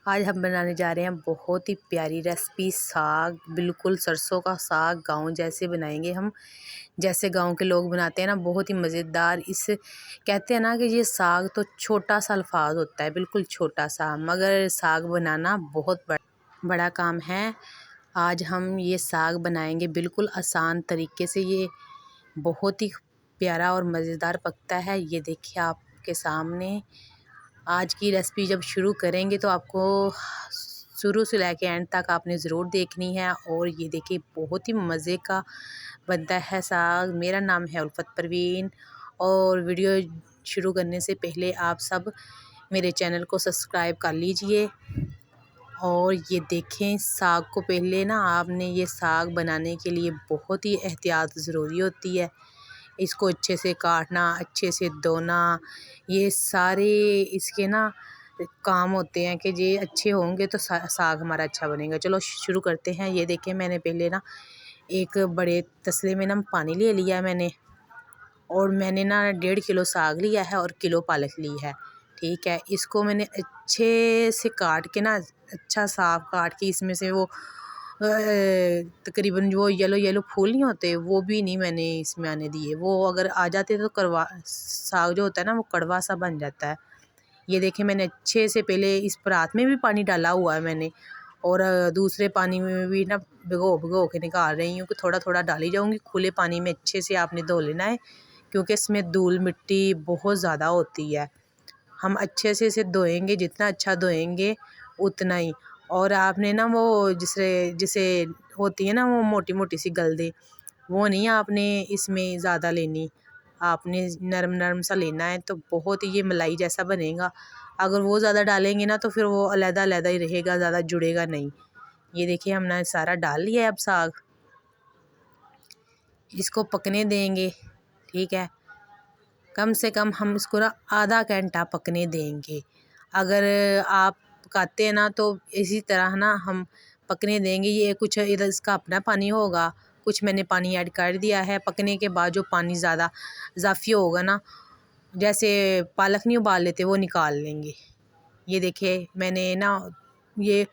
आज हम बनाने जा रहे हैं बहुत ही प्यारी रेसिपी साग। बिल्कुल सरसों का साग गाँव जैसे बनाएंगे हम, जैसे गांव के लोग बनाते हैं ना, बहुत ही मज़ेदार। इस कहते हैं ना कि ये साग तो छोटा सा अल्फाज होता है, बिल्कुल छोटा सा, मगर साग बनाना बहुत बड़ा काम है। आज हम ये साग बनाएंगे बिल्कुल आसान तरीके से। ये बहुत ही प्यारा और मज़ेदार पकता है। ये देखिए आपके सामने। आज की रेसिपी जब शुरू करेंगे तो आपको शुरू से लेके एंड तक आपने ज़रूर देखनी है। और ये देखिए बहुत ही मज़े का बनता है साग। मेरा नाम है उल्फत परवीन, और वीडियो शुरू करने से पहले आप सब मेरे चैनल को सब्सक्राइब कर लीजिए। और ये देखें, साग को पहले ना आपने ये साग बनाने के लिए बहुत ही एहतियात ज़रूरी होती है। इसको अच्छे से काटना, अच्छे से धोना, ये सारे इसके ना काम होते हैं कि ये अच्छे होंगे तो साग हमारा अच्छा बनेगा। चलो शुरू करते हैं। ये देखें, मैंने पहले ना एक बड़े तसले में ना पानी ले लिया है मैंने, और मैंने ना 1.5 किलो साग लिया है और किलो पालक ली है। ठीक है, इसको मैंने अच्छे से काट के ना, अच्छा साफ काट के, इसमें से वो तकरीबन जो येलो येलो फूल नहीं होते वो भी नहीं मैंने इसमें आने दिए। वो अगर आ जाते तो कड़वा साग जो होता है ना, वो कड़वा सा बन जाता है। ये देखें, मैंने अच्छे से पहले इस परात में भी पानी डाला हुआ है मैंने, और दूसरे पानी में भी ना भिगो भिगो के निकाल रही हूँ कि थोड़ा थोड़ा डाली जाऊँगी। खुले पानी में अच्छे से आपने धो लेना है, क्योंकि इसमें धूल मिट्टी बहुत ज़्यादा होती है। हम अच्छे से इसे धोएंगे, जितना अच्छा धोएंगे उतना ही। और आपने ना वो जिसे जिसे होती है ना वो मोटी मोटी सी गल्दे, वो नहीं आपने इसमें ज़्यादा लेनी, आपने नरम नरम सा लेना है, तो बहुत ही ये मलाई जैसा बनेगा। अगर वो ज़्यादा डालेंगे ना तो फिर वो अलग अलग ही रहेगा, ज़्यादा जुड़ेगा नहीं। ये देखिए, हमने सारा डाल लिया है अब साग। इसको पकने देंगे। ठीक है, कम से कम हम इसको ना आधा घंटा पकने देंगे। अगर आप पकाते हैं ना तो इसी तरह ना हम पकने देंगे। ये कुछ इधर इसका अपना पानी होगा, कुछ मैंने पानी ऐड कर दिया है। पकने के बाद जो पानी ज़्यादा इजाफी होगा ना, जैसे पालक नहीं उबाल लेते, वो निकाल लेंगे। ये देखिए, मैंने ना ये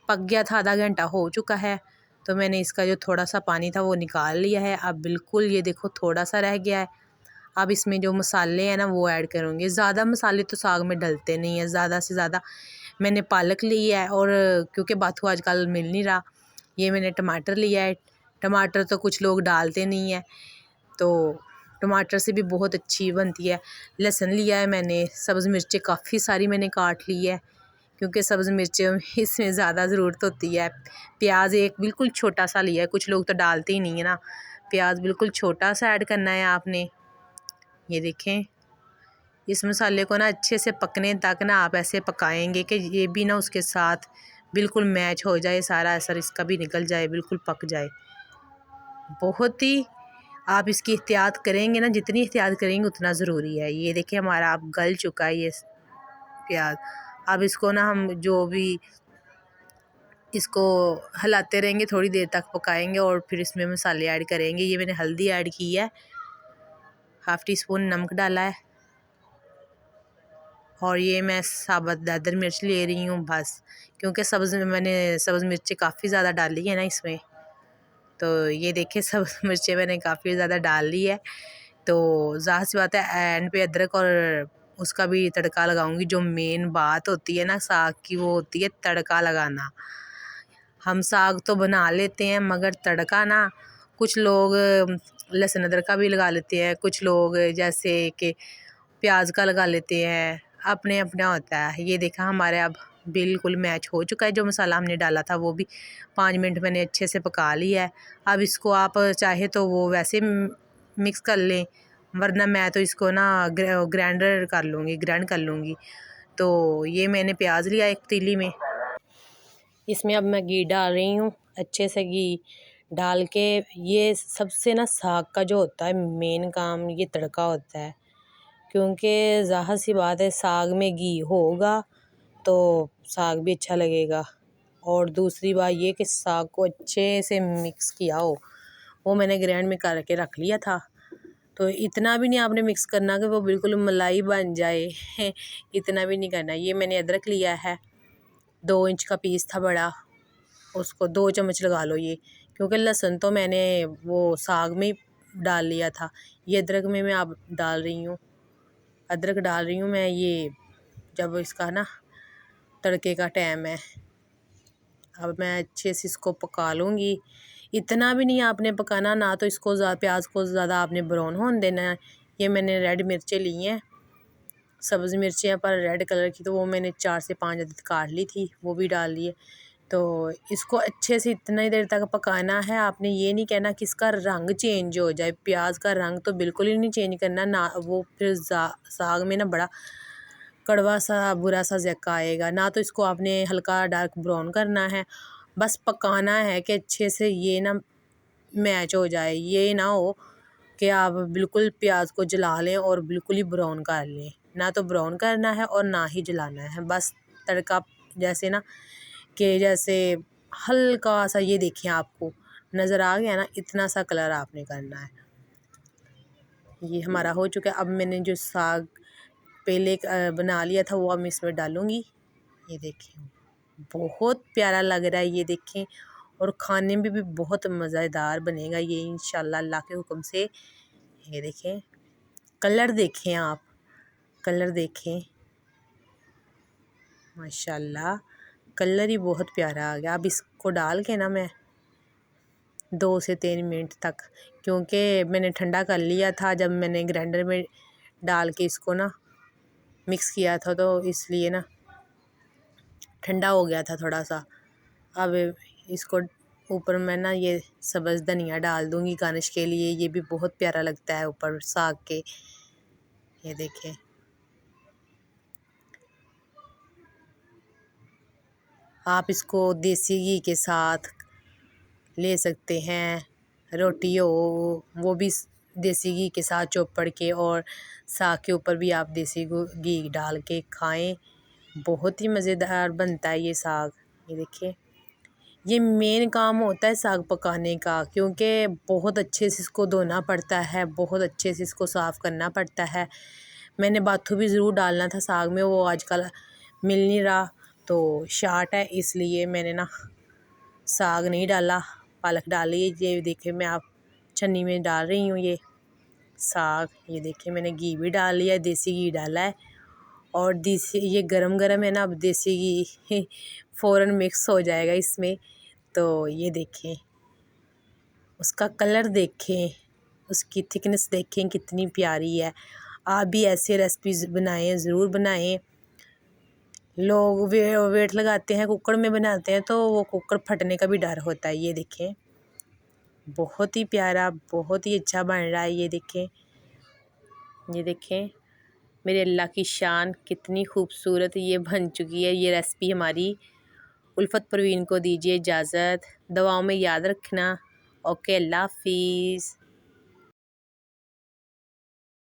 पक गया था, आधा घंटा हो चुका है, तो मैंने इसका जो थोड़ा सा पानी था वो निकाल लिया है। अब बिल्कुल ये देखो थोड़ा सा रह गया है। अब इसमें जो मसाले हैं ना वो ऐड करूँगी। ज़्यादा मसाले तो साग में डलते नहीं हैं। ज़्यादा से ज़्यादा मैंने पालक ली है, और क्योंकि बाथू आजकल मिल नहीं रहा, ये मैंने टमाटर लिया है। टमाटर तो कुछ लोग डालते नहीं है, तो टमाटर से भी बहुत अच्छी बनती है। लहसुन लिया है मैंने, सब्ज़ मिर्चें काफ़ी सारी मैंने काट ली है, क्योंकि सब्ज़ मिर्चें इसमें ज़्यादा ज़रूरत होती है। प्याज एक बिल्कुल छोटा सा लिया है, कुछ लोग तो डालते ही नहीं है ना। प्याज बिल्कुल छोटा सा ऐड करना है आपने। ये देखें, इस मसाले को ना अच्छे से पकने तक ना आप ऐसे पकाएंगे कि ये भी ना उसके साथ बिल्कुल मैच हो जाए, सारा असर इसका भी निकल जाए, बिल्कुल पक जाए। बहुत ही आप इसकी एहतियात करेंगे ना, जितनी एहतियात करेंगे उतना ज़रूरी है। ये देखिए, हमारा अब गल चुका है ये प्याज। अब इसको ना हम जो भी इसको हिलाते रहेंगे, थोड़ी देर तक पकाएंगे, और फिर इसमें मसाले ऐड करेंगे। ये मैंने हल्दी ऐड की है, 1/2 टीस्पून नमक डाला है, और ये मैं साबुत दादर मिर्च ले रही हूँ बस, क्योंकि मैंने सब्ज़ मिर्ची काफ़ी ज़्यादा डाली है ना इसमें। तो ये देखिए, सब्ज़ मिर्चें मैंने काफ़ी ज़्यादा डाल ली है। तो ज़ाहिर सी बात है एंड पे अदरक और उसका भी तड़का लगाऊंगी। जो मेन बात होती है ना साग की, वो होती है तड़का लगाना। हम साग तो बना लेते हैं, मगर तड़का ना कुछ लोग लहसुन अदरक का भी लगा लेते हैं, कुछ लोग जैसे कि प्याज का लगा लेते हैं, अपने अपना होता है। ये देखा, हमारे अब बिल्कुल मैच हो चुका है। जो मसाला हमने डाला था वो भी 5 मिनट मैंने अच्छे से पका लिया है। अब इसको आप चाहे तो वो वैसे मिक्स कर लें, वरना मैं तो इसको ना ग्राइंड कर लूँगी। तो ये मैंने प्याज लिया एक पतीली में, इसमें अब मैं घी डाल रही हूँ। अच्छे से घी डाल के, ये सबसे ना साग का जो होता है मेन काम, ये तड़का होता है। क्योंकि ज़ाहिर सी बात है, साग में घी होगा तो साग भी अच्छा लगेगा। और दूसरी बात ये कि साग को अच्छे से मिक्स किया हो, वो मैंने ग्राइंड में करके रख लिया था। तो इतना भी नहीं आपने मिक्स करना कि वो बिल्कुल मलाई बन जाए इतना भी नहीं करना। ये मैंने अदरक लिया है, 2 इंच का पीस था बड़ा, उसको 2 चम्मच लगा लो ये, क्योंकि लहसुन तो मैंने वो साग में ही डाल लिया था। ये अदरक में मैं अब डाल रही हूँ, अदरक डाल रही हूँ मैं, ये जब इसका ना तड़के का टाइम है। अब मैं अच्छे से इसको पका लूँगी। इतना भी नहीं आपने पकाना, ना तो इसको प्याज को ज़्यादा आपने ब्राउन होने देना है। ये मैंने रेड मिर्चें ली हैं, सब्ज़ मिर्चें पर रेड कलर की, तो वो मैंने 4 से 5 अदद काट ली थी, वो भी डाल लिए। तो इसको अच्छे से इतना ही देर तक पकाना है। आपने ये नहीं कहना कि इसका रंग चेंज हो जाए, प्याज का रंग तो बिल्कुल ही नहीं चेंज करना ना, वो फिर साग में ना बड़ा कड़वा सा बुरा सा ज़ायका आएगा। ना तो इसको आपने हल्का डार्क ब्राउन करना है, बस पकाना है कि अच्छे से ये ना मैच हो जाए। ये ना हो कि आप बिल्कुल प्याज को जला लें और बिल्कुल ही ब्राउन कर लें, ना तो ब्राउन करना है और ना ही जलाना है। बस तड़का जैसे ना कि जैसे हल्का सा, ये देखिए आपको नज़र आ गया ना, इतना सा कलर आपने करना है। ये हमारा हो चुका है। अब मैंने जो साग पहले बना लिया था वो अब मैं इसमें डालूँगी। ये देखिए बहुत प्यारा लग रहा है, ये देखें, और खाने में भी बहुत मज़ेदार बनेगा ये इंशाल्लाह अल्लाह के हुक्म से। ये देखें, कलर देखें आप, कलर देखें, माशाल्लाह कलर ही बहुत प्यारा आ गया। अब इसको डाल के ना मैं 2 से 3 मिनट तक, क्योंकि मैंने ठंडा कर लिया था जब मैंने ग्राइंडर में डाल के इसको ना मिक्स किया था, तो इसलिए ना ठंडा हो गया था थोड़ा सा। अब इसको ऊपर मैं ना ये सब्ज़ धनिया डाल दूँगी गार्निश के लिए, ये भी बहुत प्यारा लगता है ऊपर साग के। ये देखें, आप इसको देसी घी के साथ ले सकते हैं, रोटी हो वो भी देसी घी के साथ चौपड़ के, और साग के ऊपर भी आप देसी घी डाल के खाएं, बहुत ही मज़ेदार बनता है ये साग। ये देखिए, ये मेन काम होता है साग पकाने का, क्योंकि बहुत अच्छे से इसको धोना पड़ता है, बहुत अच्छे से इसको साफ़ करना पड़ता है। मैंने बाथू भी ज़रूर डालना था साग में, वो आजकल मिल नहीं रहा, तो शार्ट है इसलिए मैंने ना साग नहीं डाला, पालक डाली। ये देखिए मैं आप छन्नी में डाल रही हूँ ये साग। ये देखिए मैंने घी भी डाल लिया है, देसी घी डाला है, और देसी ये गरम गरम है ना, अब देसी घी फ़ौरन मिक्स हो जाएगा इसमें। तो ये देखें, उसका कलर देखें, उसकी थिकनेस देखें कितनी प्यारी है। आप भी ऐसे रेसिपीज़ बनाएं, ज़रूर बनाएं। लोग वेट लगाते हैं, कुकर में बनाते हैं, तो वो कुकर फटने का भी डर होता है। ये देखें, बहुत ही प्यारा, बहुत ही अच्छा बन रहा है। ये देखें, ये देखें, मेरे अल्लाह की शान कितनी खूबसूरत ये बन चुकी है ये रेसिपी हमारी। उल्फत परवीन को दीजिए इजाज़त, दुआओं में याद रखना। ओके, अल्लाह हाफिज़।